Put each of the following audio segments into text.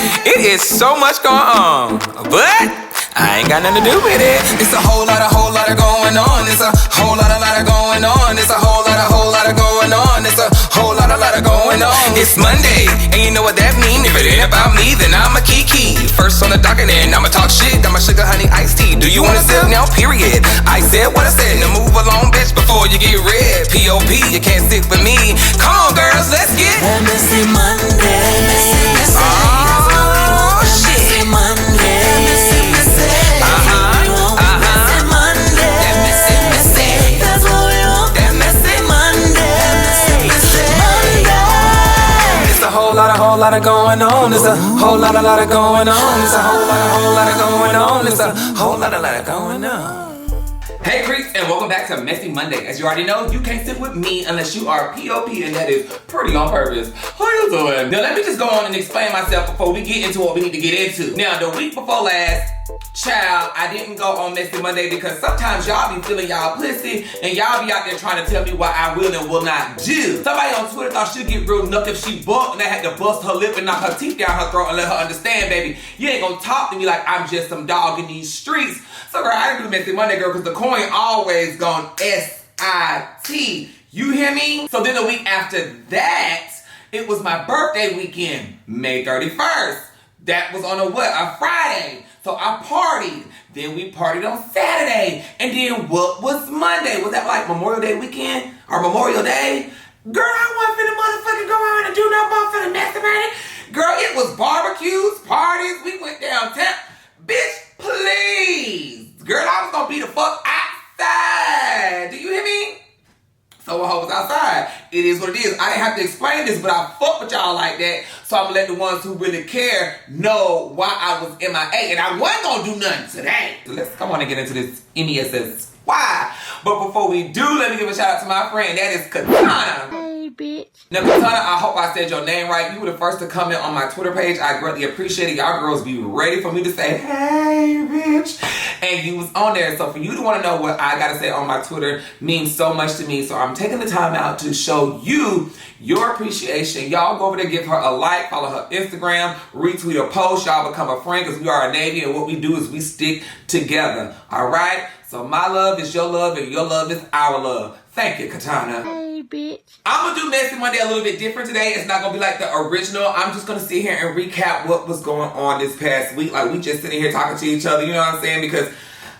It is so much going on, but I ain't got nothing to do with it. It's a whole lot of going on. It's a whole lot of going on. It's a whole lot of going on. It's a whole lot of going on. It's Monday, and you know what that mean. If it ain't about me, then I'm a kiki. First on the docket, and I'ma talk shit. Got my sugar, honey, iced tea. Do you wanna sip now? Period. I said what I said. Now move along, bitch, before you get red. P.O.P. You can't stick with me. Come on, girls, let's get that Messy Monday. Oh shit. Monday. Whole lot of going on. It's a whole lot of going on. It's a whole lot of going on. It's a whole lot of going on. Hey creeps, and welcome back to Messy Monday. As you already know, you can't sit with me unless you are P.O.P. and that is pretty on purpose. How you doing? Now let me just go on and explain myself before we get into what we need to get into. Now the week before last, child, I didn't go on Messy Monday because sometimes y'all be feeling y'all pussy and y'all be out there trying to tell me what I will and will not do. Somebody on Twitter thought she'd get real enough if she bumped and I had to bust her lip and knock her teeth down her throat and let her understand, baby, you ain't gonna talk to me like I'm just some dog in these streets. So girl, I didn't do Messy Monday, girl, because the coin always gone S-I-T. You hear me? So then the week after that, it was my birthday weekend, May 31st. That was on a Friday. So I partied. Then we partied on Saturday. And then what was Monday? Was that like Memorial Day weekend? Or Memorial Day? Girl, I wasn't finna motherfucking go out and do no motherfucking messy money. Girl, it was barbecues, parties. We went downtown. Bitch, please. Girl, I was gonna be the fuck outside. Do you hear me? So I was outside. It is what it is. I didn't have to explain this, but I fuck with y'all like that. So I'm gonna let the ones who really care know why I was MIA. And I wasn't gonna do nothing today. So let's come on and get into this MESS. Why? But before we do, let me give a shout out to my friend. That is Katana. Hey, bitch. Now, Katana, I hope I said your name right. You were the first to comment on my Twitter page. I greatly appreciate it. Y'all girls be ready for me to say, hey, bitch. And you was on there. So for you to want to know what I got to say on my Twitter means so much to me. So I'm taking the time out to show you your appreciation. Y'all go over there, give her a like, follow her Instagram, retweet her post. Y'all become a friend because we are a Navy. And what we do is we stick together. All right? So my love is your love and your love is our love. Thank you, Katana. Hey, bitch. I'm gonna do Messy Monday a little bit different today. It's not gonna be like the original. I'm just gonna sit here and recap what was going on this past week. Like we just sitting here talking to each other, you know what I'm saying? Because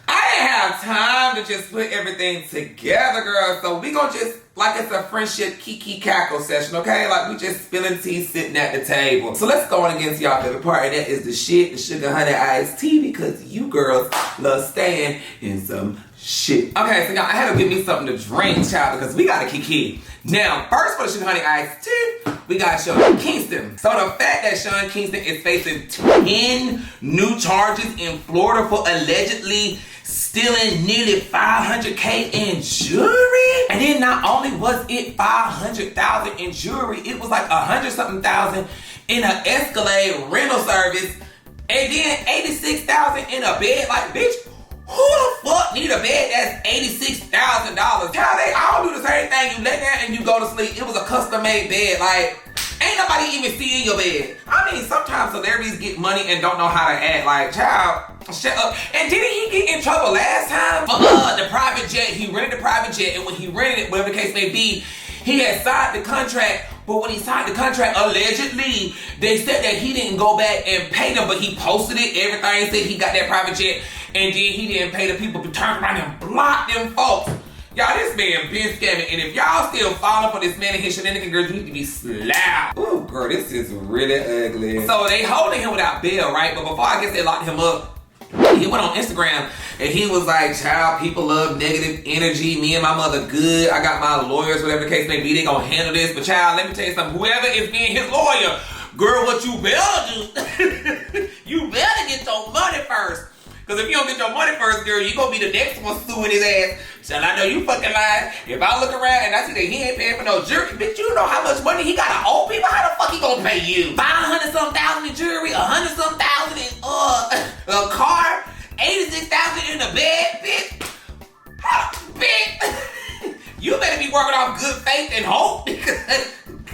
I didn't have time to just put everything together, girl. So we gonna just, like it's a friendship kiki cackle session, okay? Like we just spilling tea sitting at the table. So let's go on and get into y'all favorite part, and that is the shit, the sugar honey iced tea, because you girls love staying in some shit. Okay, so y'all, I had to give me something to drink, child, because we got a kiki. Now, first for the sugar honey iced tea, we got Sean Kingston. So the fact that Sean Kingston is facing 10 new charges in Florida for allegedly stealing nearly $500K in jewelry. And then not only was it $500,000 in jewelry, it was like $100-something thousand in an Escalade rental service, and then $86,000 in a bed. Like, bitch, who the fuck need a bed that's $86,000? How they all do the same thing. You lay down and you go to sleep. It was a custom-made bed. Like, ain't nobody even see in your bed. I mean, sometimes celebrities get money and don't know how to act. Like, child, shut up. And didn't he get in trouble last time for the private jet? He rented the private jet, and when he rented it, whatever the case may be, he had signed the contract. But when he signed the contract, allegedly, they said that he didn't go back and pay them, but he posted it, everything, said he got that private jet, and then he didn't pay the people to turn around and block them folks. Y'all, this man been scamming, and if y'all still falling for this man and his shenanigans, girl, you need to be slapped. Ooh, girl, this is really ugly. So they holding him without bail, right? But before I guess they locked him up, he went on Instagram and he was like, child, people love negative energy. Me and my mother good. I got my lawyers, whatever the case may be, they gonna handle this. But child, let me tell you something. Whoever is being his lawyer, girl, what you better do, you better get your money first. Because if you don't get your money first, girl, you gonna be the next one suing his ass. Shall I know you fucking lying? If I look around and I see that he ain't paying for no jury, bitch, you know how much money he gotta owe people? How the fuck he gonna pay you? $500-something thousand in jury, $100-something thousand in a car, $86,000 in a bed, bitch. Bitch, you better be working off good faith and hope, because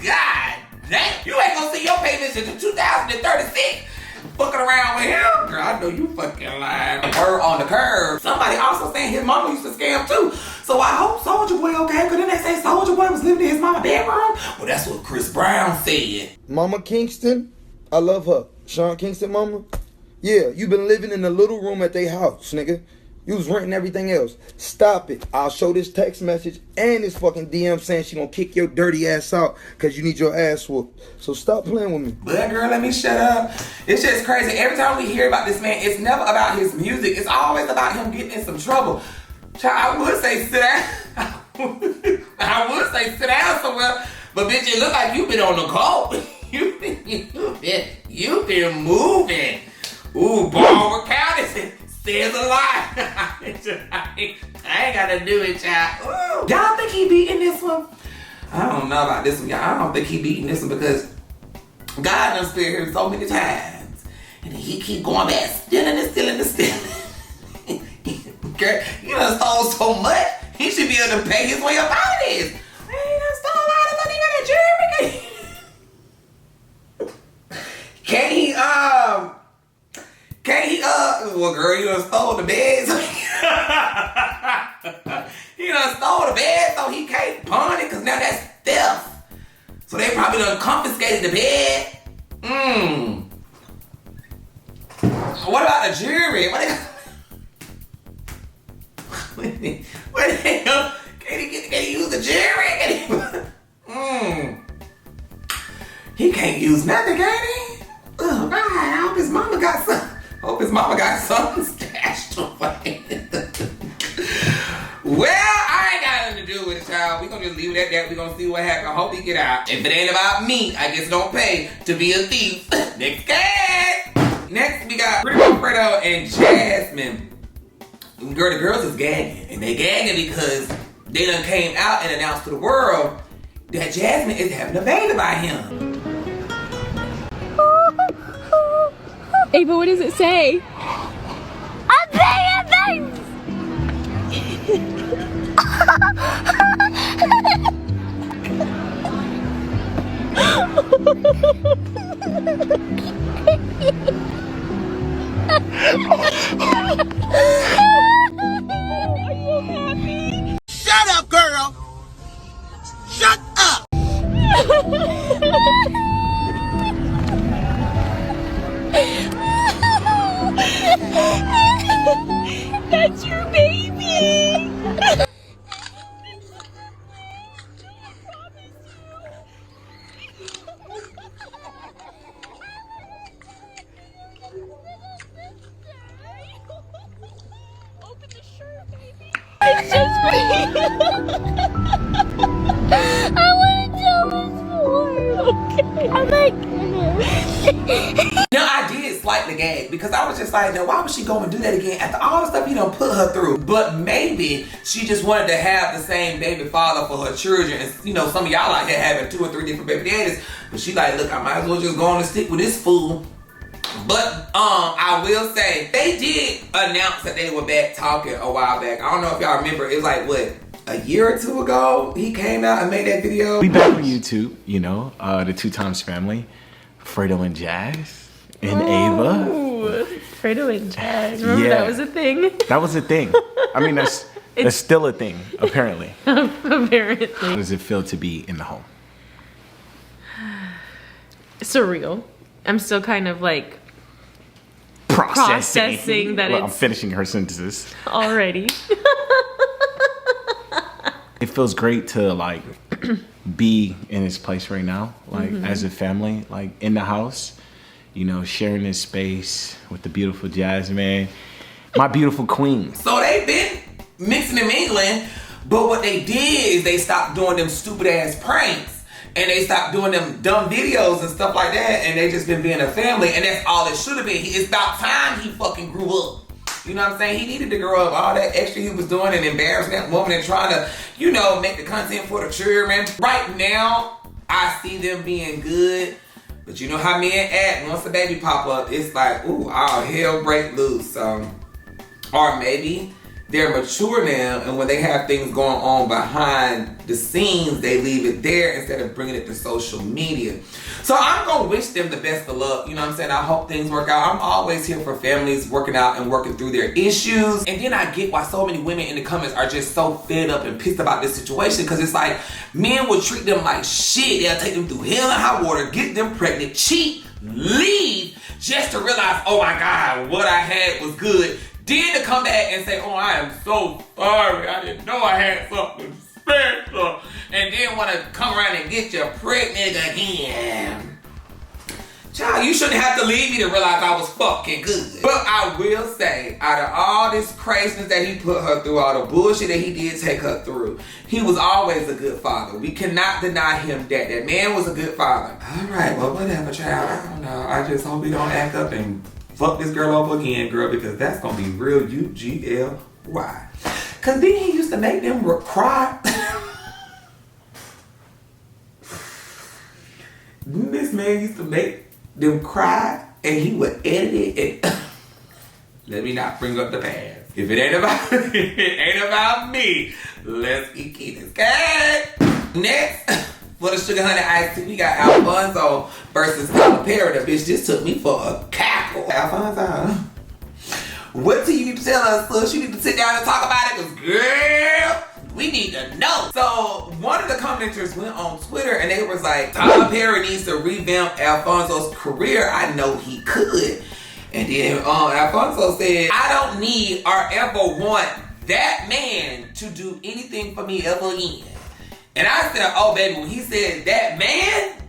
God damn, you ain't gonna see your payments until 2036. fucking around with him. Girl, I know you fucking lying. Word on the curb. Somebody also saying his mama used to scam too. So I hope Soulja Boy okay, because then they say Soulja Boy was living in his mama's bedroom. Well, that's what Chris Brown said. Mama Kingston, I love her. Sean Kingston mama? Yeah, you been living in a little room at their house, nigga. You was renting everything else. Stop it. I'll show this text message and this fucking DM saying she gonna kick your dirty ass out because you need your ass whooped. So stop playing with me. But girl, let me shut up. It's just crazy. Every time we hear about this man, it's never about his music. It's always about him getting in some trouble. Child, I would say sit down. I would say sit down somewhere. But bitch, it look like you been on the go. you been moving. Ooh, Baltimore County says a lot. I ain't gotta do it, child. Y'all think he beating this one? I don't know about this one, y'all. I don't think he beating this one because God done spared him so many times. And he keep going back, stealing. Girl, you done stole so much, he should be able to pay his way up out of this. He done stole all the money out of Jeremy. Well, girl, you done stole the bed. He done stole the bed, so he can't pawn it, because now that's theft. So they probably done confiscated the bed. What about the jewelry? What the hell? Can he use the jewelry? He can't use nothing, can he? Oh God, I hope his mama got some. Something stashed away. Well, I ain't got nothing to do with it, child. We gonna just leave it at that. We gonna see what happens. I hope he get out. If it ain't about me, I guess don't pay to be a thief. Next case. Next, we got PrettyBoyFredo and Jasmine. Girl, the girls is gagging. And they gagging because they done came out and announced to the world that Jasmine is having a baby by him. Hey, but what does it say? A baby! Are you happy? Shut up, girl! Shut up! That's your baby! Open the shirt, baby. It's just for you. I want to tell this more. Okay. I'm like, Now, I did slightly gag because I was just like, now why would she go and do that again after all the stuff he done put her through? But maybe she just wanted to have the same baby father for her children. And you know, some of y'all out here having 2 or 3 different baby daddies. But she like, look, I might as well just go on and stick with this fool. But I will say, they did announce that they were back talking a while back. I don't know if y'all remember, it was like, what, a year or 2 ago, he came out and made that video. We back on YouTube, you know, the 2 Times family, Fredo and Jazz, and Ava. Fredo and Jazz. Remember that was a thing? That was a thing. I mean, that's still a thing, apparently. Apparently. How does it feel to be in the home? Surreal. I'm still kind of like Processing that well, I'm it's finishing her sentences. already. It feels great to like be in this place right now, like as a family, like in the house, you know, sharing this space with the beautiful Jasmine, my beautiful queen. So they've been mixing and mingling, but what they did is they stopped doing them stupid ass pranks and they stopped doing them dumb videos and stuff like that, and they just been being a family, and that's all it should have been. It's about time he fucking grew up. You know what I'm saying? He needed to grow up. All that extra he was doing and embarrassing that woman and trying to, you know, make the content for the children. Right now, I see them being good. But you know how men act. Once the baby pop up, it's like, ooh, all hell break loose. Or maybe they're mature now, and when they have things going on behind the scenes, they leave it there instead of bringing it to social media. So I'm gonna wish them the best of luck. You know what I'm saying? I hope things work out. I'm always here for families working out and working through their issues. And then I get why so many women in the comments are just so fed up and pissed about this situation, because it's like men will treat them like shit. They'll take them through hell and high water, get them pregnant, cheat, leave, just to realize, oh my God, what I had was good. Then to come back and say, oh, I am so sorry. I didn't know I had something special. And then want to come around and get you pregnant again. Child, you shouldn't have to leave me to realize I was fucking good. But I will say, out of all this craziness that he put her through, all the bullshit that he did take her through, he was always a good father. We cannot deny him that. That man was a good father. All right, well, whatever, child. I don't know. I just hope he don't act up and fuck this girl over again, girl, because that's gonna be real UGLY. Cause then he used to make them cry. This man used to make them cry, and he would edit it. And let me not bring up the past. If it ain't about me, let's keep this guy. Next, for the Sugar Honey Iced Tea, we got Alonso versus Tyler Perry. The bitch just took me for a cackle. Alonso, what do you need to tell us, sis? You need to sit down and talk about it, because girl, we need to know. So one of the commenters went on Twitter and they was like, Tyler Perry needs to revamp Alfonso's career. I know he could. And then Alonso said, I don't need or ever want that man to do anything for me ever again. And I said, oh baby, when he said that man,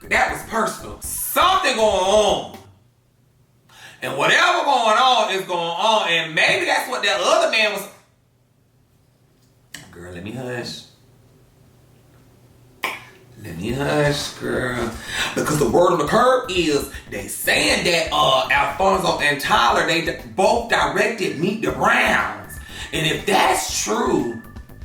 that was personal. Something going on. And whatever going on is going on. And maybe that's what that other man was. Girl, let me hush. Let me hush, girl. Because the word on the curb is they saying that Alfonso and Tyler, they both directed Meet the Browns. And if that's true,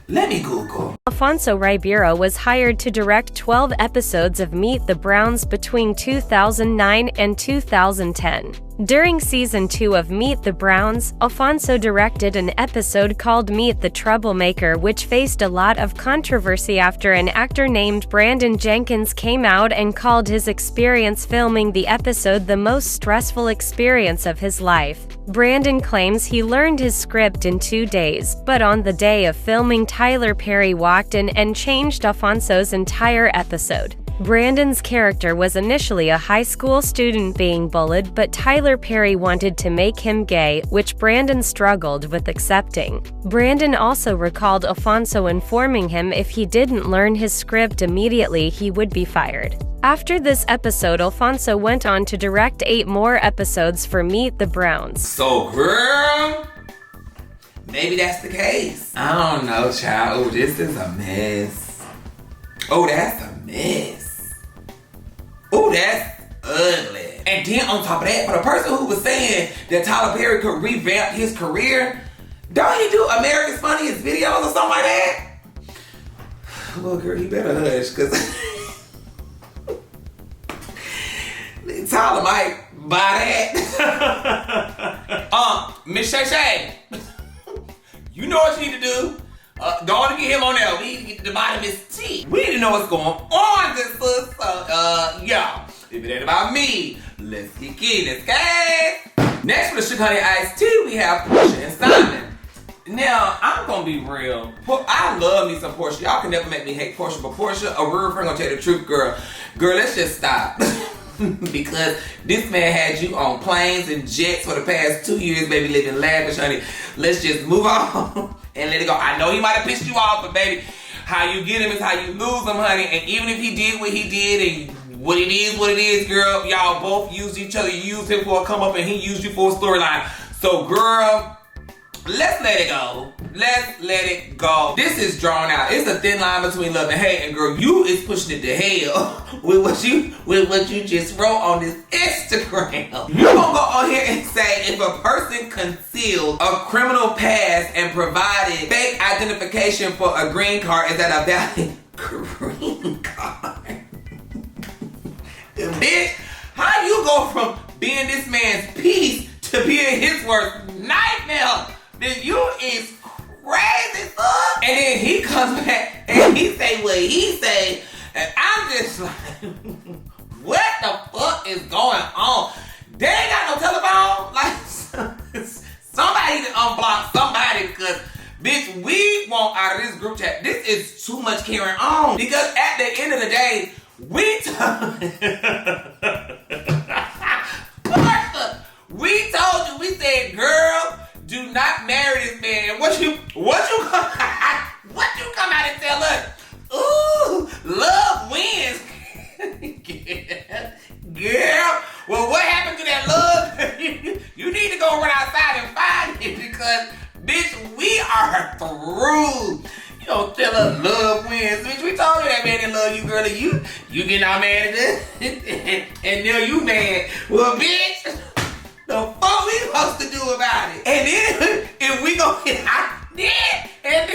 let me Google. Alonso Ribeiro was hired to direct 12 episodes of Meet the Browns between 2009 and 2010. During Season 2 of Meet the Browns, Alonso directed an episode called Meet the Troublemaker, which faced a lot of controversy after an actor named Brandon Jenkins came out and called his experience filming the episode the most stressful experience of his life. Brandon claims he learned his script in 2 days, but on the day of filming, Tyler Perry walked in and changed Alfonso's entire episode. Brandon's character was initially a high school student being bullied, but Tyler Perry wanted to make him gay, which Brandon struggled with accepting. Brandon also recalled Alonso informing him if he didn't learn his script immediately, he would be fired. After this episode, Alonso went on to direct 8 more episodes for Meet the Browns. So, girl, maybe that's the case. I don't know, child. Oh, this is a mess. Oh, that's a mess. Oh, that's ugly. And then on top of that, for the person who was saying that Tyler Perry could revamp his career, don't he do America's Funniest Videos or something like that? Well, girl, you better hush, because Tyler might buy that. Miss Shay Shay, you know what you need to do. Go on and get him on there. We need to get to the bottom of his tea. We need to know what's going on, good sis. Yeah. If it ain't about me, let's get this, guys. Next for the Sugar Honey Iced Tea, we have Porsha and Simon. Now, I'm gonna be real. I love me some Porsha. Y'all can never make me hate Porsha, but Porsha, a real friend, gonna tell you the truth, girl. Girl, let's just stop. Because this man had you on planes and jets for the past 2 years, baby, living lavish, honey. Let's just move on and let it go. I know he might have pissed you off, but baby, how you get him is how you lose him, honey. And even if he did what he did and what it is, girl, y'all both used each other. You used him for a come up and he used you for a storyline. So, girl, let's let it go. Let's let it go. This is drawn out. It's a thin line between love and hate, and girl, you is pushing it to hell with what you just wrote on this Instagram. You gonna go on here and say if a person concealed a criminal past and provided fake identification for a green card, is that a valid green card? Bitch, how you go from being this man's peace to being his worst nightmare? Then you is crazy, son. And then he comes back and he say what he say, and I'm just like, what the fuck is going on? They ain't got no telephone. Like, somebody need to unblock somebody because, bitch, we want out of this group chat. This is too much carrying on. Because at the end of the day, Porsha, we told you, we said, girl, do not marry this man. And what you come out and tell us? Ooh, love wins. Girl, well, what happened to that love? You need to go run outside and find it because, bitch, we are through. You don't tell us love wins. Bitch, we told you that man didn't love you, girl. You getting all mad at this? And now you mad. Well, bitch, the fuck we supposed to do about it? And then, if we gon' get out there, and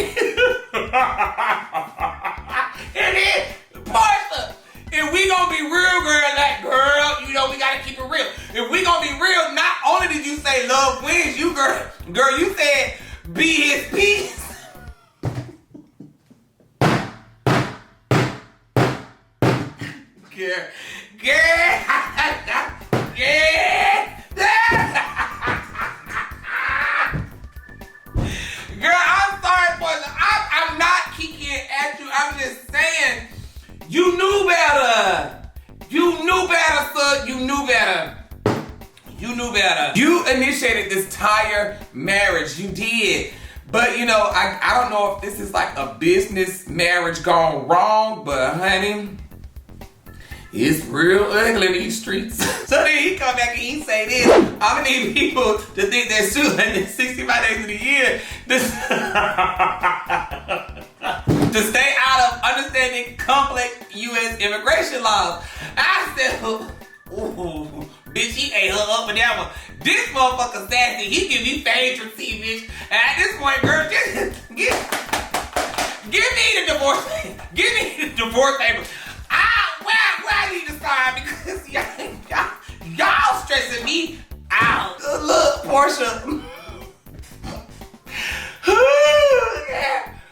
then, Porsha, if we gonna be real, girl, you know we gotta keep it real. If we gonna be real, not only did you say love wins, you girl, you said be his peace. Girl, I'm sorry, Porsha. I'm not kicking at you. I'm just saying, you knew better. You knew better, son. You knew better. You knew better. You initiated this entire marriage. You did. But, you know, I don't know if this is like a business marriage gone wrong, but, honey, it's real ugly in these streets. So then he come back and he say this. I'm gonna need people to think that 265 days of the year to stay out of understanding complex U.S. immigration laws. I said, ooh, bitch, he ate her up with that one. This motherfucker sassy. He give me favorite tea, bitch. And at this point, girl, just give me the divorce. Give me the divorce paper. Where I need to sign because y'all stressing me out. Look, Porsha.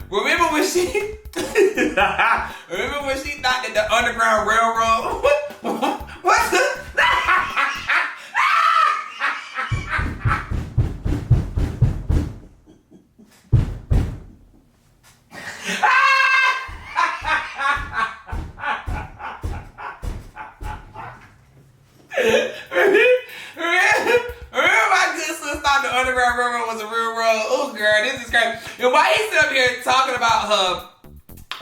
Remember when she thought that the Underground Railroad? What's the? Underground Railroad was a real road. Oh, girl, this is crazy. And why he sit up here talking about her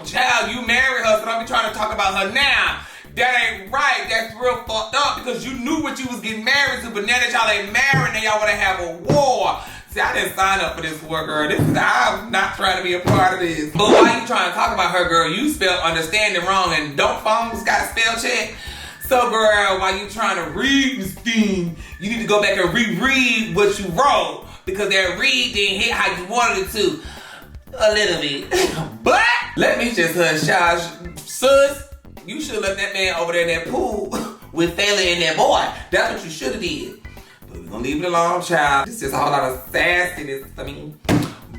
child? You married her, so don't be trying to talk about her now. That ain't right. That's real fucked up because you knew what you was getting married to, but now that y'all ain't married, now y'all want to have a war. See, I didn't sign up for this war, girl. I'm not trying to be a part of this. But why you trying to talk about her, girl? You spelled understanding wrong, and don't phones got spell check? So, girl, while you trying to read this thing, you need to go back and reread what you wrote because that read didn't hit how you wanted it to. A little bit. But let me just hush, sus. You should have left that man over there in that pool with Thaler and that boy. That's what you should have did. But we're gonna leave it alone, child. This is a whole lot of sassiness.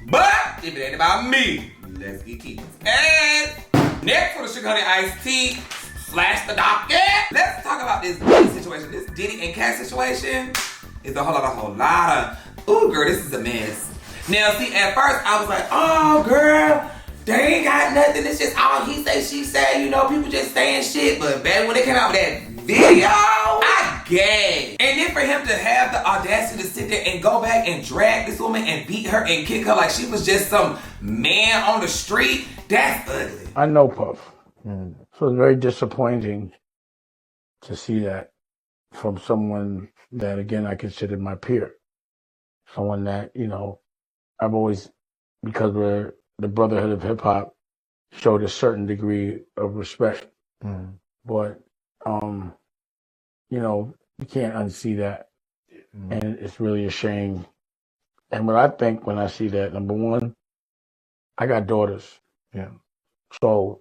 But if it ain't about me, let's get keeping. And next for the Sugar Honey Iced Tea. Flash the docket. Let's talk about this Diddy situation. This Diddy and Cat situation is a whole lot of, ooh, girl, this is a mess. Now, see, at first, I was like, oh, girl, they ain't got nothing. It's just all he say, she say. You know, people just saying shit. But back when they came out with that video, I gagged. And then for him to have the audacity to sit there and go back and drag this woman and beat her and kick her like she was just some man on the street, that's ugly. I know Puff. So it's very disappointing to see that from someone that, again, I consider my peer. Someone that, you know, I've always, because we're the brotherhood of hip hop, showed a certain degree of respect. But, you know, you can't unsee that. And it's really a shame. And what I think when I see that, number one, I got daughters. Yeah. So,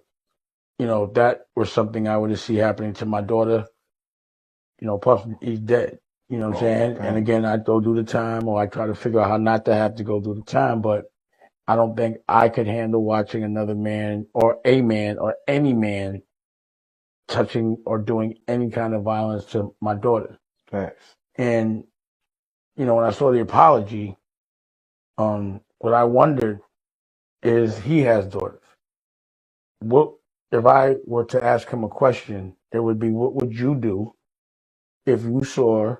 you know, if that were something I were to see happening to my daughter, you know, Puff, he's dead. You know what I'm saying? Okay. And again, I go do the time, or I try to figure out how not to have to go through the time. But I don't think I could handle watching another man or any man touching or doing any kind of violence to my daughter. Facts. And, you know, when I saw the apology, what I wondered is he has daughters. What if I were to ask him a question, it would be, what would you do if you saw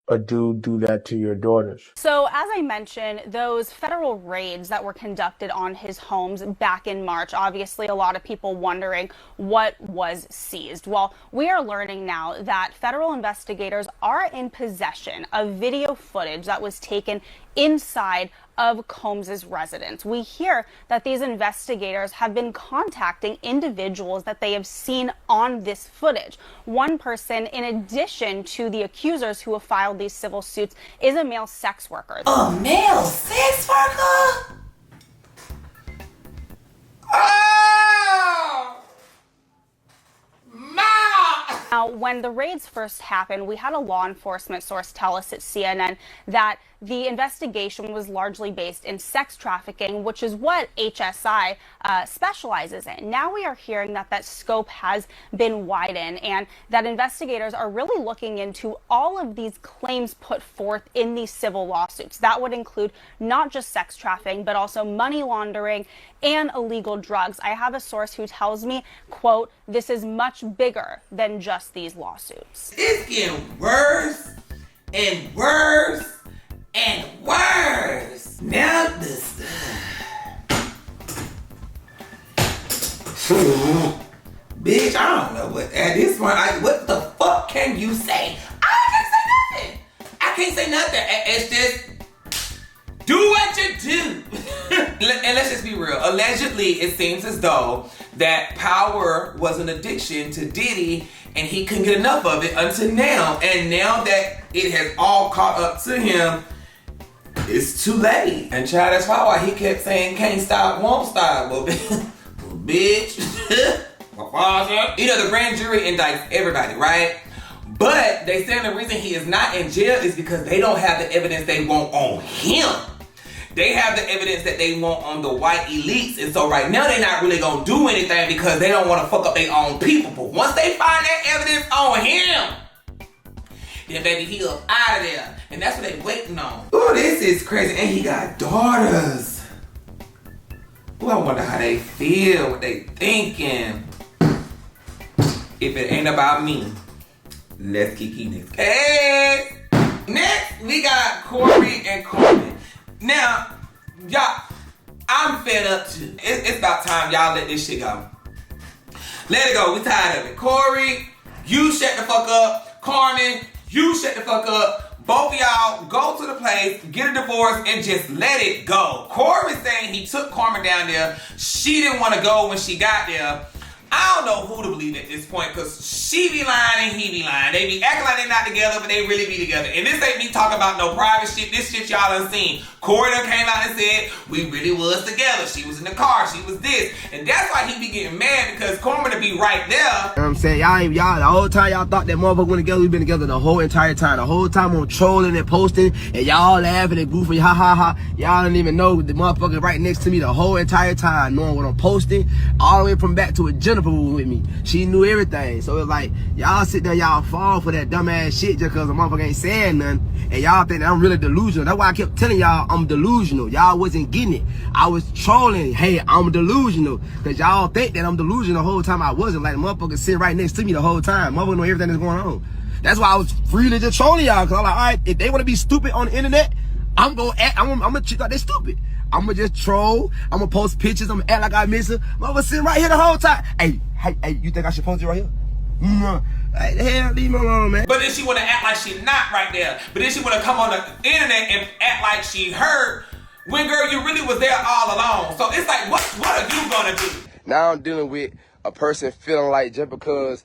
a dude do that to your daughters? So, as I mentioned, those federal raids that were conducted on his homes back in March, obviously a lot of people wondering what was seized. Well, we are learning now that federal investigators are in possession of video footage that was taken inside of Combs's residence. We hear that these investigators have been contacting individuals that they have seen on this footage. One person, in addition to the accusers who have filed these civil suits, is a male sex worker. A male sex worker? Oh! Now, when the raids first happened, we had a law enforcement source tell us at CNN that the investigation was largely based in sex trafficking, which is what HSI specializes in. Now we are hearing that that scope has been widened and that investigators are really looking into all of these claims put forth in these civil lawsuits. That would include not just sex trafficking, but also money laundering and illegal drugs. I have a source who tells me, quote, "This is much bigger than just these lawsuits." It's getting worse and worse and worse. Now this bitch, I don't know what at this point, what the fuck can you say? I can't say nothing. I can't say nothing. It's just do what you do. And let's just be real. Allegedly, it seems as though that power was an addiction to Diddy and he couldn't get enough of it until now. And now that it has all caught up to him, it's too late. And child, that's why he kept saying can't stop, won't stop. Well, bitch. You know, the grand jury indicts everybody, right? But they say the reason he is not in jail is because they don't have the evidence they want on him. They have the evidence that they want on the white elites. And so right now they're not really gonna do anything because they don't want to fuck up their own people. But once they find that evidence on him, then baby, he up out of there. And that's what they waiting on. Oh, this is crazy. And he got daughters. Oh, I wonder how they feel, what they thinking. If it ain't about me, let's keep next. Hey! Next, we got Corey and Carmen. Now, y'all, I'm fed up too. It's about time y'all let this shit go. Let it go. We tired of it. Corey, you shut the fuck up. Carmen, you shut the fuck up. Both of y'all go to the place, get a divorce, and just let it go. Corey's saying he took Carmen down there. She didn't want to go when she got there. I don't know who to believe at this point, because she be lying and he be lying. They be acting like they not together, but they really be together. And this ain't me talking about no private shit. This shit y'all done seen. Corey done came out and said, we really was together. She was in the car. She was this. And that's why he be getting mad, because Carmen to be right there. You know what I'm saying? Y'all, the whole time y'all thought that motherfucker went together, we been together the whole entire time. The whole time on trolling and posting, and y'all laughing and goofing, ha ha ha. Y'all don't even know the motherfucker right next to me the whole entire time, knowing what I'm posting, all the way from back to when Jennifer was with me. She knew everything. So it's like, y'all sit there, y'all fall for that dumbass shit just because the motherfucker ain't saying nothing, and y'all think that I'm really delusional. That's why I kept telling y'all I'm delusional. Y'all wasn't getting it. I was trolling. Hey, I'm delusional. Because y'all think that I'm delusional the whole time. I wasn't. Like, the motherfucker sitting right next to me the whole time. Motherfucker know everything that's going on. That's why I was freely just trolling y'all. Because I'm like, all right, if they want to be stupid on the internet, I'm going to treat like they stupid. I'm going to just troll. I'm going to post pictures. I'm going to act like I miss her. Motherfucker sitting right here the whole time. Hey, you think I should post it right here? Hey, the hell, leave me alone, man. But then she want to act like she not right there. But then she want to come on the internet and act like she heard when, girl, you really was there all along. So it's like, what are you going to do? Now I'm dealing with a person feeling like just because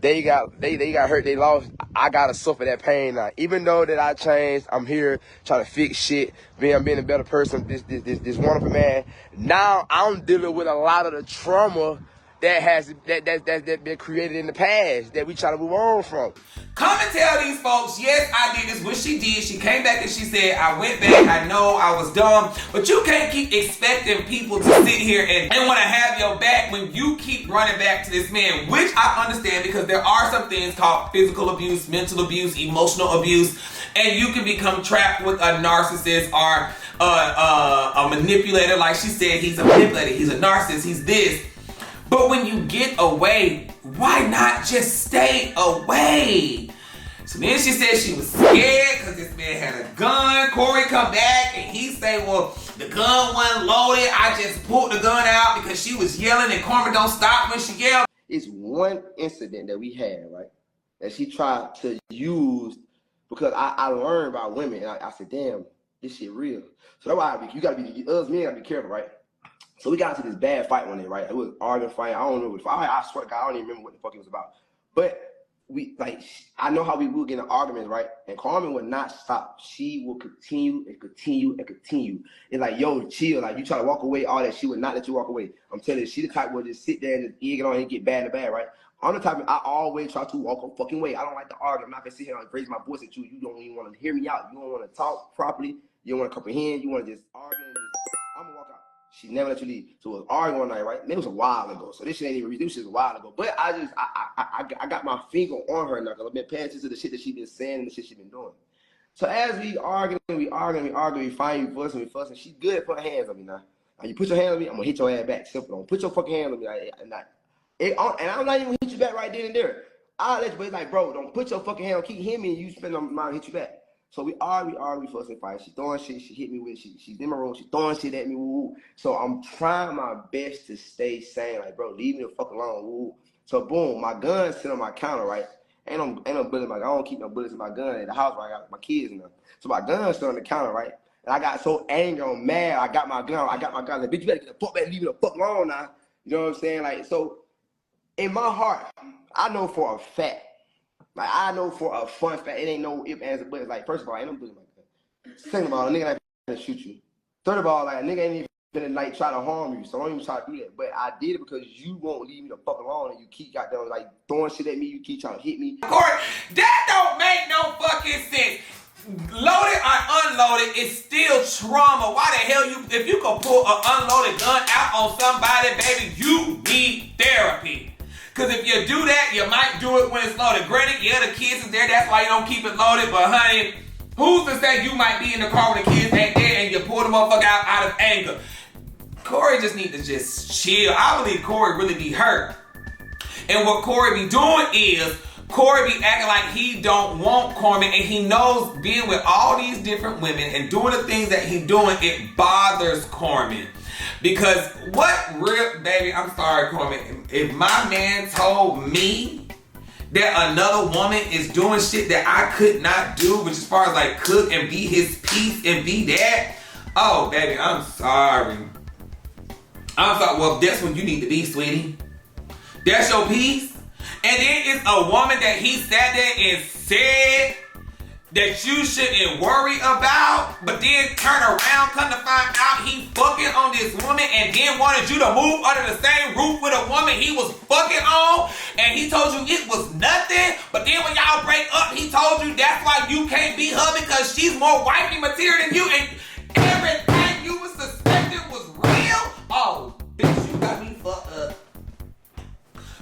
they got hurt, they lost, I gotta suffer that pain now. Even though that I changed, I'm here trying to fix shit, being a better person, this wonderful man. Now I'm dealing with a lot of the trauma that's been created in the past that we try to move on from. Come and tell these folks, yes, I did this, what she did. She came back and she said, I went back, I know I was dumb, but you can't keep expecting people to sit here and want to have your back when you keep running back to this man, which I understand because there are some things called physical abuse, mental abuse, emotional abuse, and you can become trapped with a narcissist or a manipulator. Like she said, he's a manipulator, he's a narcissist, he's this. But when you get away, why not just stay away? So then she said she was scared because this man had a gun. Corey come back and he say, well, the gun wasn't loaded. I just pulled the gun out because she was yelling and Carmen don't stop when she yelled. It's one incident that we had, right, that she tried to use because I learned about women. And I said, damn, this shit real. So that's why you gotta be, us men gotta be careful, right? So we got into this bad fight one day, right? It was arguing fight. I don't know what the fight. I swear to God, I don't even remember what the fuck it was about. But we I know how we will get in arguments, right? And Carmen would not stop. She will continue and continue and continue. It's like, yo, chill. Like you try to walk away, all that. She would not let you walk away. I'm telling you, she the type would just sit there and just egg it on and get bad and bad, right? I'm the type of, I always try to walk a fucking way. I don't like to argue. I'm not gonna sit here and raise my voice at you. You don't even want to hear me out. You don't want to talk properly. You don't want to comprehend. You want to just argue and just, I'm gonna walk out. She never let you leave. So it was arguing one night, right? And it was a while ago. So this shit ain't even reduced. It was a while ago. But I got my finger on her now because I've been paying attention to the shit that she been saying and the shit she been doing. So as we arguing, we fight, we fussing. She's good at putting hands on me now. Now you put your hand on me, I'm gonna hit your ass back. Simple. Don't put your fucking hand on me. And I'm not even gonna hit you back right then and there. I'll let you, but it's like, bro, don't put your fucking hand on, keep hitting me and you spend on my hit you back. So we argue, fuss and fight. She throwing shit, she hit me with it. She's in my room, she throwing shit at me, woo. So I'm trying my best to stay sane, like, bro, leave me the fuck alone, woo. So boom, my gun's sitting on my counter, right? Ain't no bullet in my gun. I don't keep no bullets in my gun at the house where I got my kids and them. So my gun's still on the counter, right? And I got so angry, I'm mad, I got my gun, like, bitch, you better get the fuck back, leave me the fuck alone now. You know what I'm saying? Like, so in my heart, I know for a fact, like, I know for a fun fact, it ain't no if, ands, or buts. Like, first of all, ain't no bullet like that. Second of all, a nigga ain't gonna shoot you. Third of all, like, a nigga ain't even like try to harm you, so don't even try to do that. But I did it because you won't leave me the fuck alone, and you keep got them like throwing shit at me. You keep trying to hit me. Corey, that don't make no fucking sense. Loaded or unloaded, it's still trauma. Why the hell if you can pull an unloaded gun out on somebody, baby, you need therapy. Because if you do that, you might do it when it's loaded. Granted, yeah, the kids is there. That's why you don't keep it loaded. But, honey, who's to say you might be in the car when the kids ain't there and you pull the motherfucker out of anger? Corey just need to just chill. I believe Corey really be hurt. And what Corey be doing is Corey be acting like he don't want Carmen, and he knows being with all these different women and doing the things that he doing, it bothers Carmen. Because baby, I'm sorry, Carmen. If my man told me that another woman is doing shit that I could not do, which as far as like cook and be his piece and be that, oh, baby, I'm sorry. Well, that's what you need to be, sweetie. That's your piece. And then it's a woman that he sat there and said that you shouldn't worry about, but then turn around, come to find out he fucking on this woman and then wanted you to move under the same roof with a woman he was fucking on, and he told you it was nothing, but then when y'all break up, he told you that's why you can't be her because she's more wifey material than you, and everything you was suspecting was real? Oh, bitch, you got me fucked up.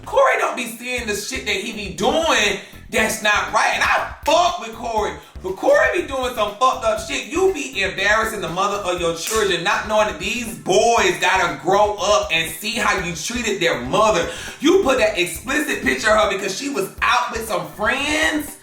Corey don't be seeing the shit that he be doing that's not right. And I fuck with Corey. But Corey be doing some fucked up shit. You be embarrassing the mother of your children, not knowing that these boys gotta grow up and see how you treated their mother. You put that explicit picture of her because she was out with some friends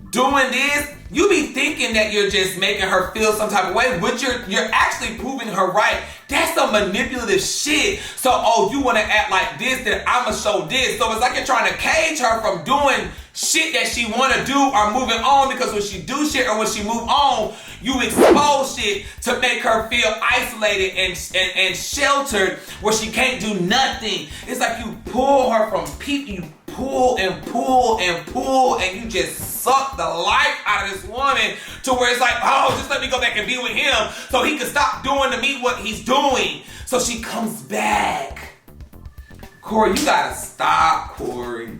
doing this. You be thinking that you're just making her feel some type of way, but you're actually proving her right. That's some manipulative shit. So, you want to act like this, then I'ma show this. So it's like you're trying to cage her from doing shit that she want to do or moving on, because when she do shit or when she move on, you expose shit to make her feel isolated and sheltered where she can't do nothing. It's like you pull her from people, you pull and pull and pull, and you just suck the life out of this woman to where it's like, oh, just let me go back and be with him so he can stop doing to me what he's doing. So she comes back. Corey, you gotta stop, Corey.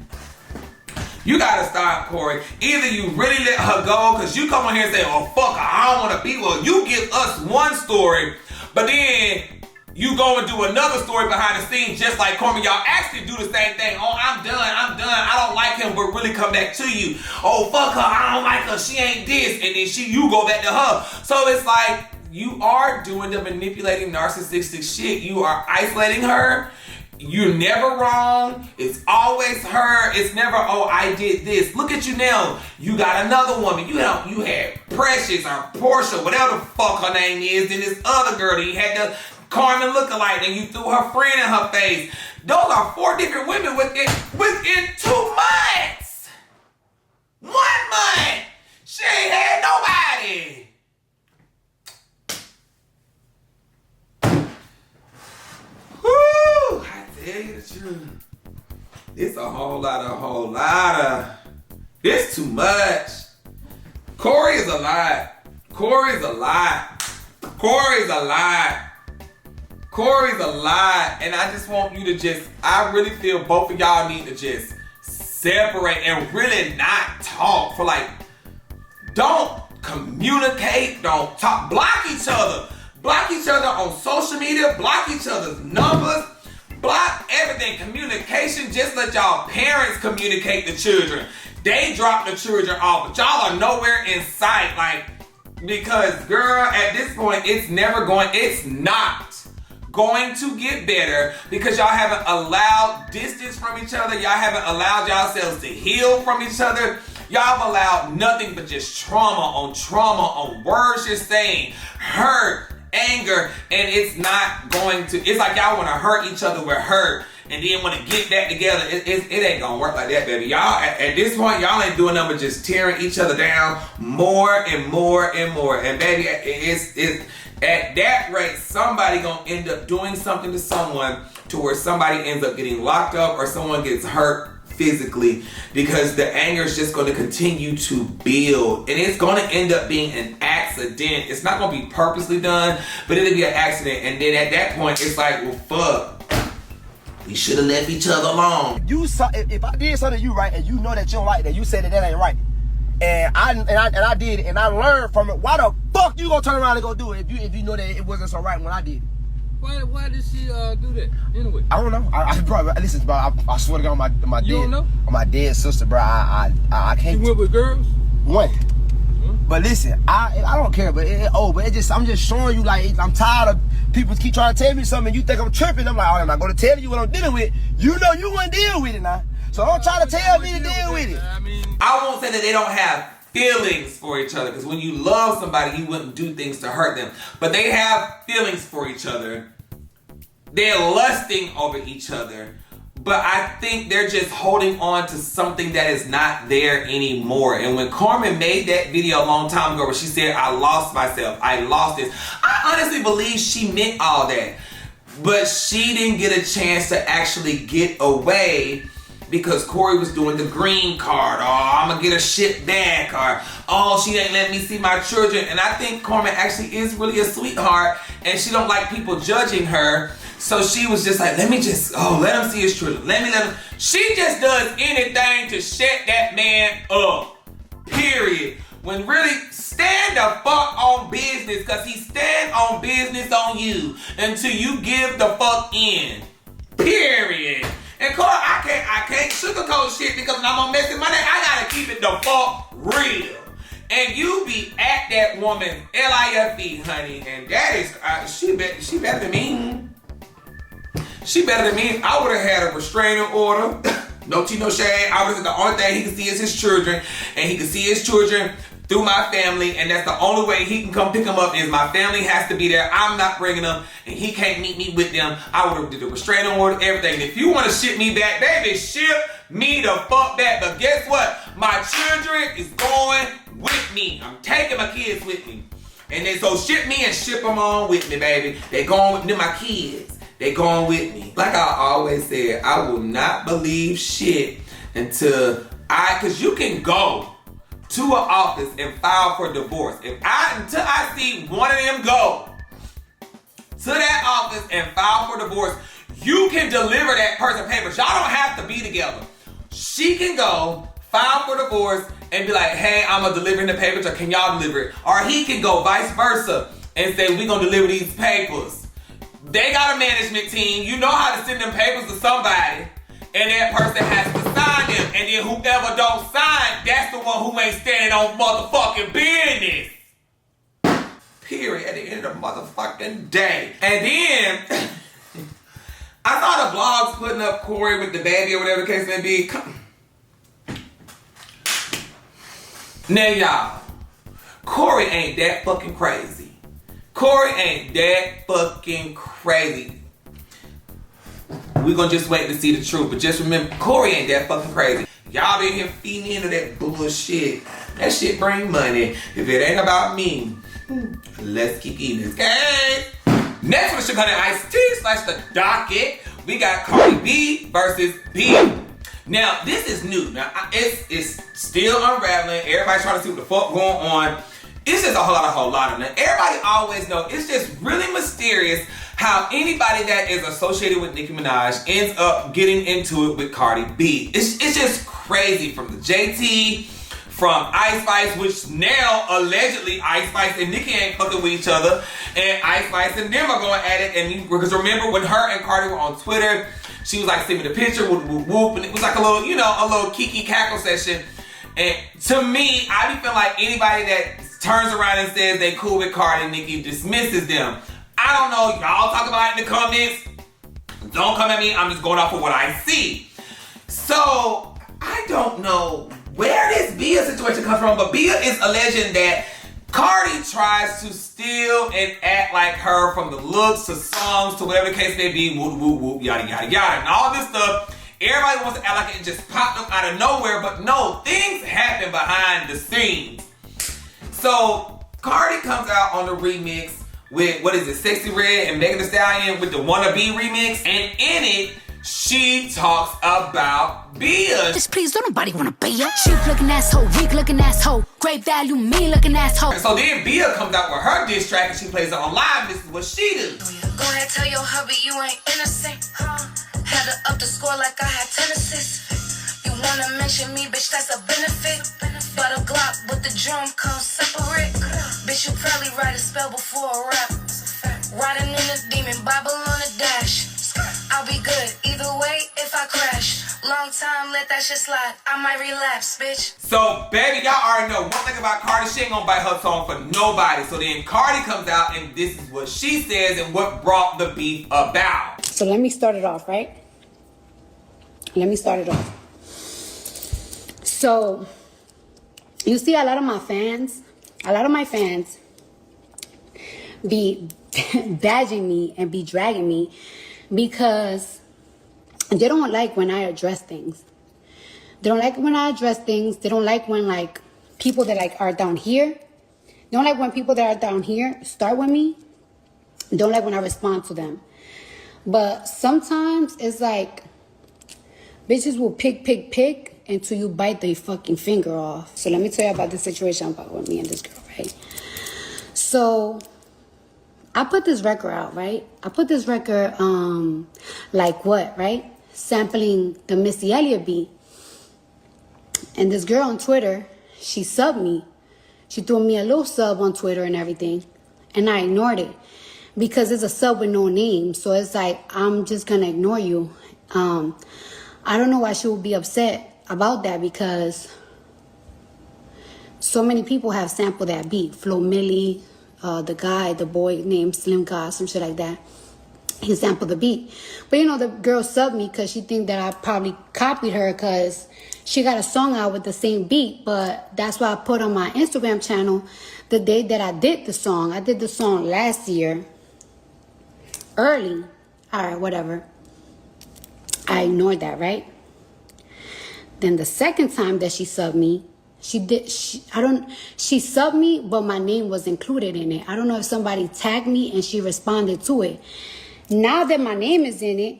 You gotta stop, Corey. Either you really let her go, because you come on here and say, oh, fuck her, I don't want to be with her. You give us one story, but then you go and do another story behind the scenes just like Carmen. Y'all actually do the same thing. Oh, I'm done. I don't like him, but really come back to you. Oh, fuck her, I don't like her, she ain't this. And then you go back to her. So it's like, you are doing the manipulating narcissistic shit. You are isolating her. You're never wrong. It's always her. It's never, oh, I did this. Look at you now. You got another woman. You had Precious or Porsha, whatever the fuck her name is, and this other girl. You had the Carmen lookalike, and you threw her friend in her face. Those are 4 different women within 2 months. 1 month. She ain't had nobody. Woo! I tell you the truth. It's a whole lot of. It's too much. Corey is a lot. Corey's a lot. And I just want you to I really feel both of y'all need to just separate and really not talk for don't communicate, don't talk, block each other. Block each other on social media, block each other's numbers, block everything. Communication, just let y'all parents communicate the children. They drop the children off, but y'all are nowhere in sight. Because girl, at this point, it's not going to get better because y'all haven't allowed distance from each other. Y'all haven't allowed yourselves to heal from each other. Y'all have allowed nothing but just trauma on words you're saying, hurt, anger, and it's not going to, it's like y'all want to hurt each other with hurt and then want to get that together. It ain't gonna work like that, baby. Y'all, at this point, y'all ain't doing nothing but just tearing each other down more and more and more. And baby, it's at that rate, somebody gonna end up doing something to someone to where somebody ends up getting locked up or someone gets hurt physically because the anger is just going to continue to build and it's going to end up being an accident. It's not going to be purposely done, but it'll be an accident. And then at that point, it's like, well, fuck. We should have left each other alone. If I did something to you, right, and you know that you don't like that, you said that ain't right, and I did it, and I learned from it. Why the fuck you gonna turn around and go do it if you know that it wasn't so right when I did it? Why did she do that anyway? I don't know. Bro, listen, bro. I swear to God, my you dead, don't know? My dead sister, bro. I can't. You went with girls? One. But listen, I don't care. But I'm just showing you I'm tired of people keep trying to tell me something. And you think I'm tripping? I'm like, I'm not gonna tell you what I'm dealing with. You know you wouldn't deal with it now. So don't try to tell me to deal with it. I won't say that they don't have feelings for each other, because when you love somebody, you wouldn't do things to hurt them. But they have feelings for each other. They're lusting over each other. But I think they're just holding on to something that is not there anymore. And when Carmen made that video a long time ago where she said, I lost myself, I lost this, I honestly believe she meant all that. But she didn't get a chance to actually get away because Corey was doing the green card. Oh, I'm gonna get a shit back. Or, oh, she ain't letting me see my children. And I think Carmen actually is really a sweetheart and she don't like people judging her. So she was just like, let him see his children. Let him. She just does anything to shut that man up. Period. When really, stand the fuck on business, because he stand on business on you until you give the fuck in. Period. And Corey, I can't sugarcoat shit because when I'm on Messy Monday, I gotta keep it the fuck real. And you be at that woman LIFE, honey, and that is, she better than me. She better than me. I would have had a restraining order. No tea, no shade. I was the only thing he can see is his children, and he can see his children through my family, and that's the only way he can come pick them up is my family has to be there. I'm not bringing them, and he can't meet me with them. I would have did the restraining order, everything. If you want to ship me back, baby, ship me the fuck back. But guess what? My children is going with me. I'm taking my kids with me. And then so ship me and ship them on with me, baby. They going with me, my kids. They going with me. Like I always said, I will not believe shit until cause you can go to an office and file for divorce. Until I see one of them go to that office and file for divorce, you can deliver that person papers. Y'all don't have to be together. She can go file for divorce and be like, hey, I'm gonna deliver the papers, or can y'all deliver it? Or he can go vice versa and say, we gonna deliver these papers. They got a management team. You know how to send them papers to somebody, and that person has to sign them. And then whoever don't sign, that's the one who ain't standing on motherfucking business. Period. At the end of the motherfucking day. And then I saw the vlogs putting up Corey with the baby or whatever the case may be. Now y'all, Corey ain't that fucking crazy. Corey ain't that fucking crazy. We gonna just wait to see the truth, but just remember, Corey ain't that fucking crazy. Y'all been here feeding into that bullshit. That shit bring money. If it ain't about me, let's keep eating this. Okay. Next on the Sugar Honey Iced Tea / the docket, we got Cardi B versus Bia. Now, this is new. Now, it's still unraveling. Everybody's trying to see what the fuck going on. It's just a whole lot of it. Everybody always know it's just really mysterious how anybody that is associated with Nicki Minaj ends up getting into it with Cardi B. It's just crazy, from the JT, from Ice Spice, which now allegedly Ice Spice and Nicki ain't fucking with each other, and Ice Spice and them are going at it. And because remember when her and Cardi were on Twitter, she was like, send me the picture, whoop, whoop, whoop, and it was like a little, a little kiki cackle session. And to me, I be feeling like anybody that turns around and says they cool with Cardi, Nicki dismisses them. I don't know, y'all talk about it in the comments. Don't come at me, I'm just going off of what I see. So, I don't know where this Bia situation comes from, but Bia is alleging that Cardi tries to steal and act like her, from the looks to songs to whatever the case may be, whoop, whoop, whoop, yada, yada, yada. And all this stuff, everybody wants to act like it just popped up out of nowhere, but no, things happen behind the scenes. So, Cardi comes out on the remix with, what is it, Sexy Red and Megan Thee Stallion with the Wannabe remix, and in it, she talks about Bia. Just please, don't nobody wanna be ya. Cheap looking asshole, weak looking asshole, great value, mean looking asshole. So then Bia comes out with her diss track and she plays it on live. This is what she do. Go ahead, tell your hubby you ain't innocent, huh? Had to up the score like I had 10 assists. You wanna mention me, bitch, that's a benefit. But a Glock with the drum comes separate. Bitch, you probably write a spell before a rap. Riding in the demon, Bible on the dash. I'll be good either way if I crash. Long time, let that shit slide. I might relapse, bitch. So, baby, y'all already know one thing about Cardi. She ain't gonna bite her tongue for nobody. So then Cardi comes out and this is what she says and what brought the beef about. So let me start it off, right? Let me start it off. So, you see a lot of my fans be badging me and be dragging me because they don't like when I address things. They don't like when I address things. They don't like when, like, people that, like, are down here. They don't like when people that are down here start with me. They don't like when I respond to them. But sometimes it's like bitches will pick until you bite their fucking finger off. So let me tell you about the situation about with me and this girl, right? So I put this record out, right? I put this record, like what, right? Sampling the Missy Elliott beat. And this girl on Twitter, she subbed me. She threw me a little sub on Twitter and everything. And I ignored it. Because it's a sub with no name. So it's like, I'm just going to ignore you. I don't know why she would be upset about that, because so many people have sampled that beat. Flo Milli, the boy named Slim God, some shit like that. He sampled the beat. But, the girl subbed me because she think that I probably copied her because she got a song out with the same beat. But that's why I put on my Instagram channel the day that I did the song. I did the song last year. Early. All right, whatever. I ignored that, right? Then the second time that she subbed me, she subbed me, but my name was included in it. I don't know if somebody tagged me and she responded to it. Now that my name is in it,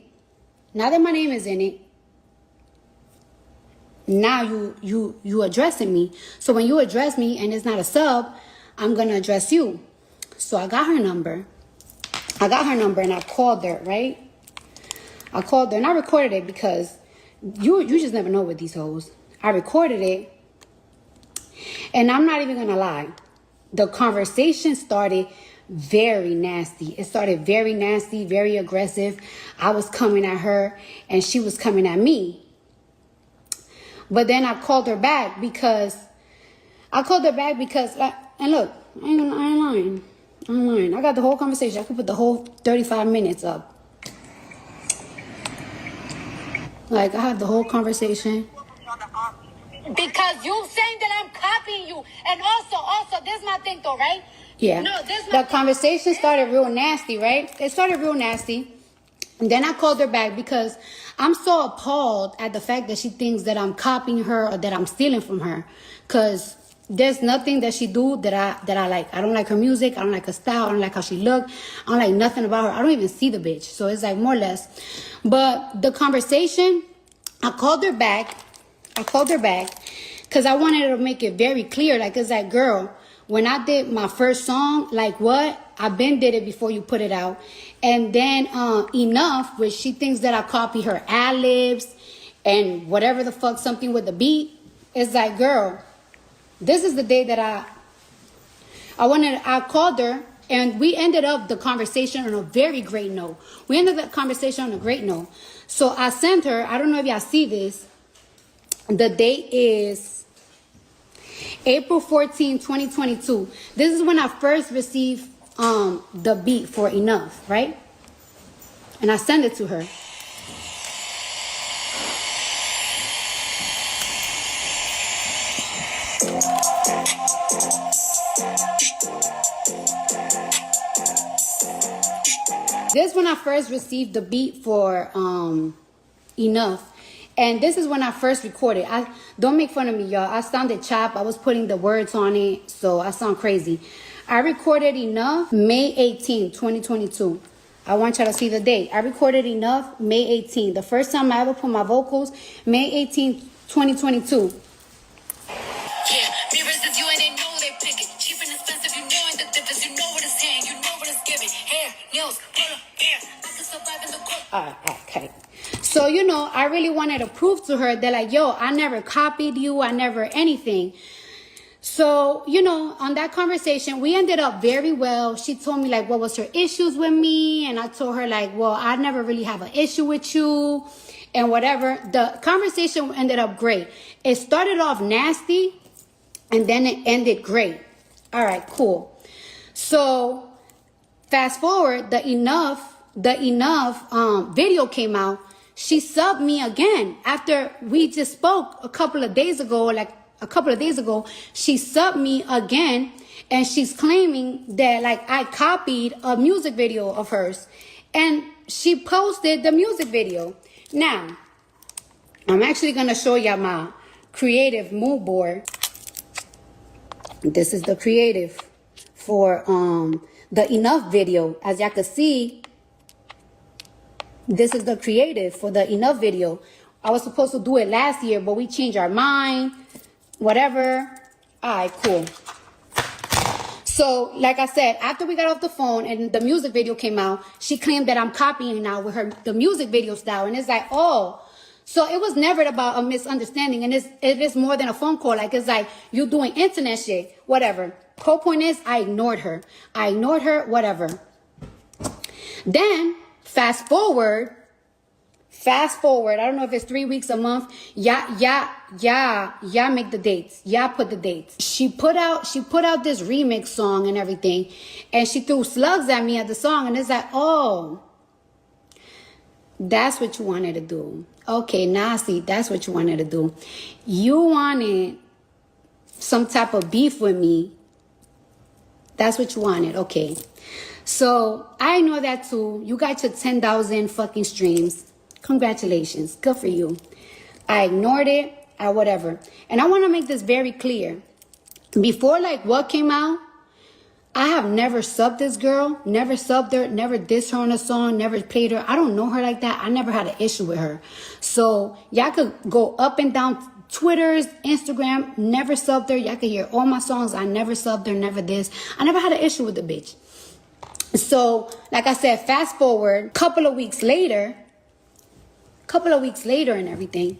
now you addressing me. So when you address me and it's not a sub, I'm gonna address you. So I got her number and I called her, right? I called her and I recorded it because you just never know with these hoes. I recorded it, and I'm not even gonna lie. The conversation started very nasty. It started very nasty, very aggressive. I was coming at her and she was coming at me. But then I called her back because, and look, I ain't lying. I got the whole conversation. I could put the whole 35 minutes up. Like, I had the whole conversation. Because you saying that I'm copying you. And also, this is my thing though, right? Yeah. No, this is my The conversation started real nasty, right? It started real nasty. And then I called her back because I'm so appalled at the fact that she thinks that I'm copying her or that I'm stealing from her. Because there's nothing that she do that I like. I don't like her music. I don't like her style. I don't like how she look. I don't like nothing about her. I don't even see the bitch. So it's like more or less. But the conversation, I called her back because I wanted to make it very clear. Like, it's like, girl, when I did my first song, like what? I been did it before you put it out. And then Enough, which she thinks that I copy her ad-libs and whatever the fuck, something with the beat. It's like, girl, this is the day that I called her, and we ended up the conversation on a very great note. We ended the conversation on a great note. So I sent her, I don't know if y'all see this, the date is April 14, 2022. This is when I first received the beat for Enough, right? And I sent it to her. This is when I first received the beat for Enough. And this is when I first recorded. Don't make fun of me, y'all. I sounded chopped. I was putting the words on it, so I sound crazy. I recorded Enough May 18, 2022. I want y'all to see the date. I recorded Enough May 18. The first time I ever put my vocals, May 18, 2022. Yeah, mirrors if you ain't know they pick it. Cheap and expensive, you know the difference. You know what it's saying, you know what it's giving. Hair, nails, color, hair. I can survive in the court. Okay. So, I really wanted to prove to her that, like, yo, I never copied you. I never anything. So, on that conversation, we ended up very well. She told me, like, what was her issues with me? And I told her, like, well, I never really have an issue with you and whatever. The conversation ended up great. It started off nasty and then it ended great. All right, cool. So fast forward, the enough video came out. She subbed me again after we just spoke a couple of days ago, she subbed me again, and she's claiming that, like, I copied a music video of hers, and she posted the music video. Now, I'm actually going to show y'all my creative mood board. This is the creative for the Enough video. As y'all can see, this is the creative for the Enough video. I was supposed to do it last year, but we changed our mind. Whatever. All right, cool. So, like I said, after we got off the phone and the music video came out, she claimed that I'm copying now with the music video style. And it's like, oh, so it was never about a misunderstanding. And it is more than a phone call. Like, it's like, you doing internet shit, whatever. Whole point is, I ignored her, whatever. Then, fast forward, I don't know if it's 3 weeks, a month. Yeah, make the dates. Yeah, put the dates. She put out this remix song and everything, and she threw slugs at me at the song, and it's like, oh, that's what you wanted to do. Okay, now see, that's what you wanted to do. You wanted some type of beef with me. That's what you wanted. Okay. So I know that too. You got your 10,000 fucking streams. Congratulations. Good for you. I ignored it or whatever. And I want to make this very clear. Before, like, what came out, I have never subbed this girl, never subbed her, never dissed her on a song, never played her. I don't know her like that. I never had an issue with her. So y'all could go up and down Twitter's, Instagram, never subbed her. Y'all could hear all my songs. I never subbed her, never this. I never had an issue with the bitch. So, like I said, fast forward, a couple of weeks later, couple of weeks later and everything,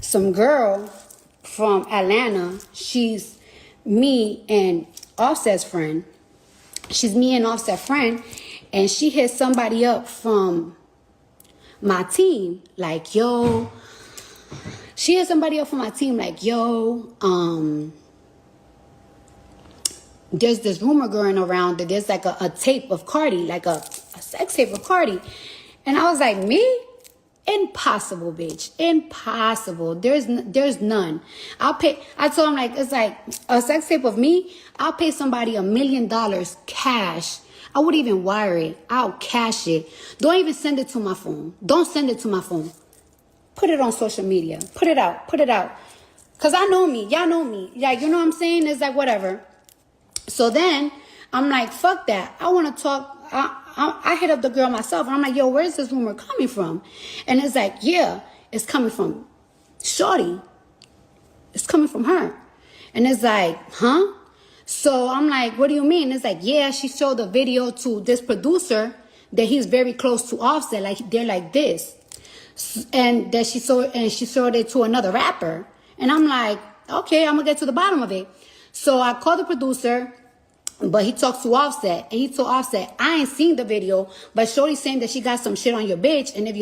some girl from Atlanta, she's me and Offset's friend. She's me and Offset's friend, and she hit somebody up from my team, like, yo, she hit somebody up from my team, like, yo, there's this rumor going around that there's like a tape of Cardi, like a sex tape of Cardi. And I was like, me? Impossible, bitch. Impossible. There's none. I told him, like, it's like a sex tape of me. I'll pay somebody $1 million cash. I wouldn't even wire it. I'll cash it. Don't even send it to my phone. Don't send it to my phone. Put it on social media. Put it out. Put it out. Because I know me. Y'all know me. Like, you know what I'm saying? It's like, whatever. So then I'm like, fuck that. I want to talk. I hit up the girl myself. And I'm like, yo, where's this rumor coming from? And it's like, yeah, it's coming from Shorty. It's coming from her. And it's like, huh? So I'm like, what do you mean? It's like, yeah, she showed the video to this producer that he's very close to Offset. Like, they're like this. And that she showed it to another rapper. And I'm like, okay, I'm going to get to the bottom of it. So I called the producer, but he talked to Offset, and he told Offset, I ain't seen the video, but Shorty's saying that she got some shit on your bitch, and if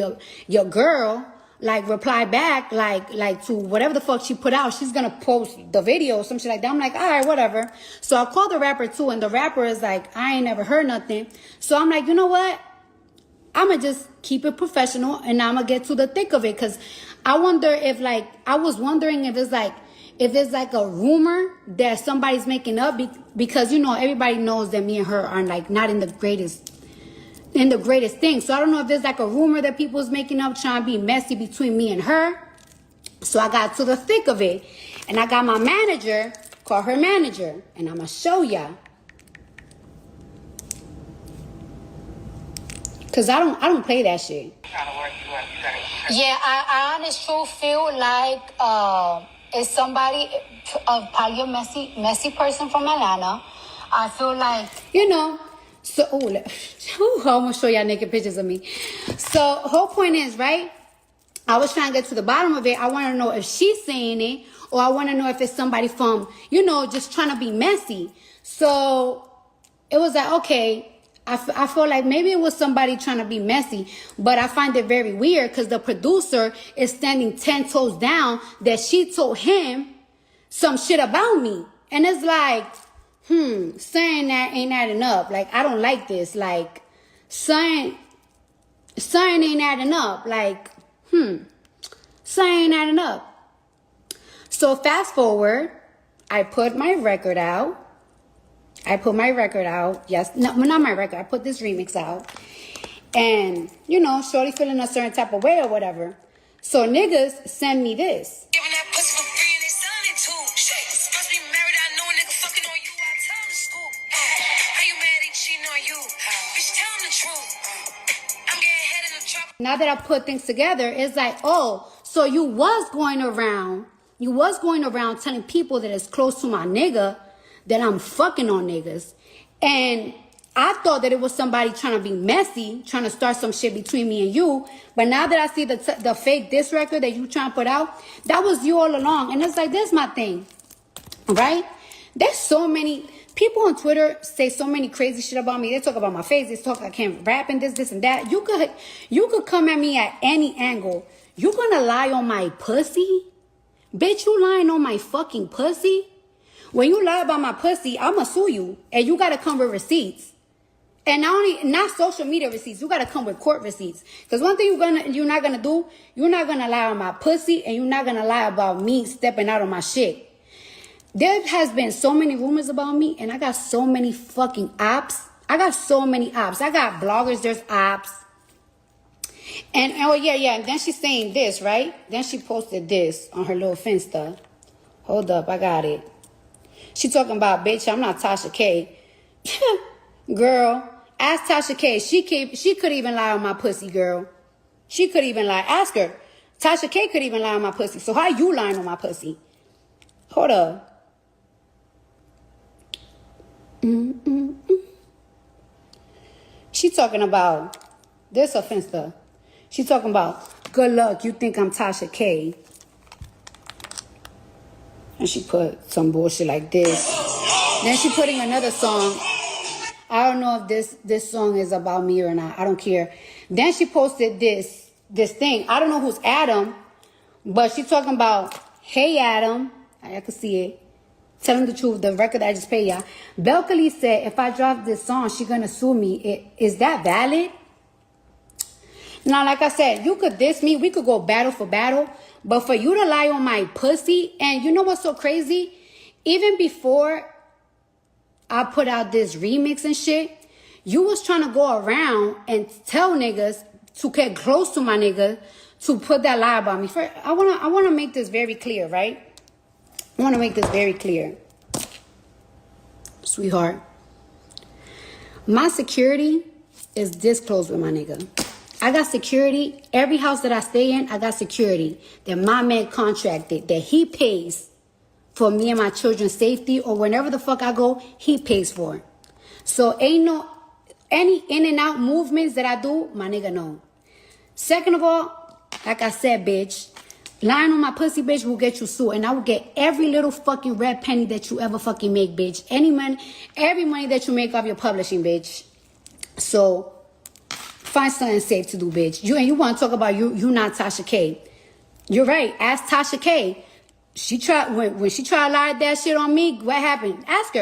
your girl, like, reply back, like to whatever the fuck she put out, she's gonna post the video or some shit like that. I'm like, all right, whatever. So I called the rapper too, and the rapper is like, I ain't never heard nothing. So I'm like, you know what? I'm gonna just keep it professional, and I'm gonna get to the thick of it, because I wonder if, like, I was wondering if it's like a rumor that somebody's making up, because, you know, everybody knows that me and her are, like, not in the greatest thing. So I don't know if there's like a rumor that people's making up trying to be messy between me and her. So I got to the thick of it, and I got my manager, call her manager, and I'm gonna show ya. Cause I don't play that shit. Yeah, I honestly truth feel like it's somebody, probably a messy person from Atlanta. I feel like, you know, so, I'm gonna show y'all naked pictures of me. So, whole point is, right, I was trying to get to the bottom of it. I want to know if she's saying it, or I want to know if it's somebody from, you know, just trying to be messy. So, it was like, okay, I feel like maybe it was somebody trying to be messy, but I find it very weird because the producer is standing 10 toes down that she told him some shit about me. And it's like, saying that ain't adding up. Like, I don't like this. Like, saying ain't adding up. Like, saying ain't adding up. So fast forward, I put my record out. Yes, no, not my record. I put this remix out. And, you know, Shorty feeling a certain type of way or whatever. So niggas send me this. Giving that pussy for free and they selling it too. Shit, supposed to be married, I know a nigga fucking on you. I tell him to school. How you mad he cheating on you? Bitch, tell him the truth. I'm getting head in the truck. Now that I put things together, it's like, oh, so you was going around telling people that it's close to my nigga that I'm fucking on niggas. And I thought that it was somebody trying to be messy, trying to start some shit between me and you. But now that I see the fake diss record that you trying to put out, that was you all along. And it's like, this is my thing, right? There's so many people on Twitter say so many crazy shit about me. They talk about my face. They talk I can't rap and this and that. You could come at me at any angle. You gonna lie on my pussy? Bitch, you lying on my fucking pussy? When you lie about my pussy, I'ma sue you. And you gotta come with receipts. And not social media receipts. You gotta come with court receipts. Because one thing you're not gonna do, you're not gonna lie on my pussy, and you're not gonna lie about me stepping out on my shit. There has been so many rumors about me, and I got so many fucking ops. I got bloggers, there's ops. And oh yeah, and then she's saying this, right? Then she posted this on her little Finsta. Hold up, I got it. She talking about, bitch, I'm not Tasha K. Girl, ask Tasha K. She could even lie on my pussy, girl. She could even lie. Ask her. Tasha K could even lie on my pussy. So how you lying on my pussy? Hold up. She talking about this offense stuff. She talking about good luck. You think I'm Tasha K. And she put some bullshit like this. Then she putting another song. I don't know if this song is about me or not. I don't care. Then she posted this thing. I don't know who's Adam, but she talking about, hey Adam. I can see it. Tell him the truth. The record that I just paid y'all. Belkali said, if I drop this song, she gonna sue me. Is that valid? Now, like I said, you could diss me. We could go battle for battle. But for you to lie on my pussy, and you know what's so crazy? Even before I put out this remix and shit, you was trying to go around and tell niggas to get close to my nigga to put that lie about me. First, I wanna make this very clear, right? I wanna make this very clear. Sweetheart, my security is this close with my nigga. I got security. Every house that I stay in, I got security that my man contracted, that he pays for me and my children's safety, or whenever the fuck I go, he pays for it. So ain't no, any in and out movements that I do, my nigga know. Second of all, like I said, bitch, lying on my pussy, bitch, will get you sued. And I will get every little fucking red penny that you ever fucking make, bitch. Any money, every money that you make off your publishing, bitch. So find something safe to do, bitch. You want to talk about you not Tasha K. You're right. Ask Tasha K. She tried when she tried to lie that shit on me. What happened? Ask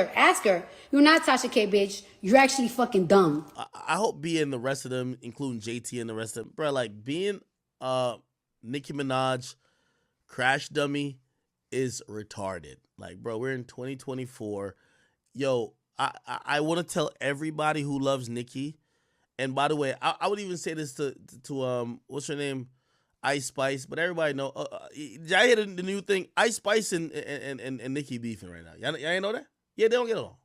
her. You're not Tasha K, bitch. You're actually fucking dumb. I hope Bia and the rest of them, including JT and the rest of them, bro, like being Nicki Minaj crash dummy is retarded. Like, bro, we're in 2024. Yo, I want to tell everybody who loves Nicki. And by the way, I would even say this to what's her name, Ice Spice, but everybody know. Y'all hear the new thing? Ice Spice and Nicki beefing right now. Y'all ain't know that? Yeah, they don't get along.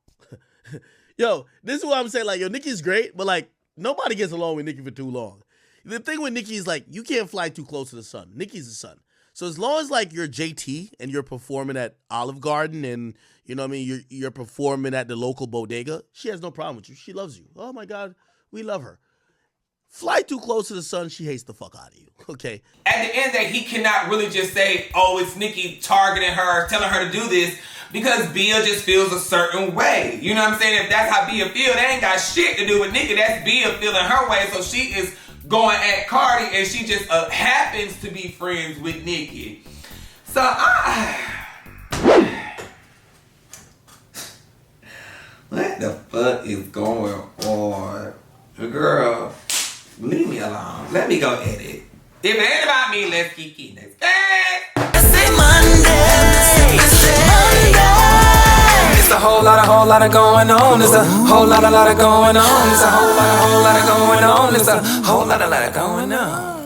Yo, this is what I'm saying. Like, yo, Nicki's great, but like nobody gets along with Nicki for too long. The thing with Nicki is like you can't fly too close to the sun. Nicki's the sun. So as long as like you're JT and you're performing at Olive Garden and you know what I mean, you're performing at the local bodega, she has no problem with you. She loves you. Oh my God. We love her. Fly too close to the sun, she hates the fuck out of you, okay? At the end that he cannot really just say, oh, it's Nicki targeting her, telling her to do this, because Bia just feels a certain way. You know what I'm saying? If that's how Bia feels, that ain't got shit to do with Nicki. That's Bia feeling her way, so she is going at Cardi, and she just happens to be friends with Nicki. So, what the fuck is going on? Girl, leave me alone. Let me go edit. If it ain't about me, let's keep eating this. It's a whole lot of going on. It's a whole lot of going on. It's a whole lot of going on. It's a whole lot of going on.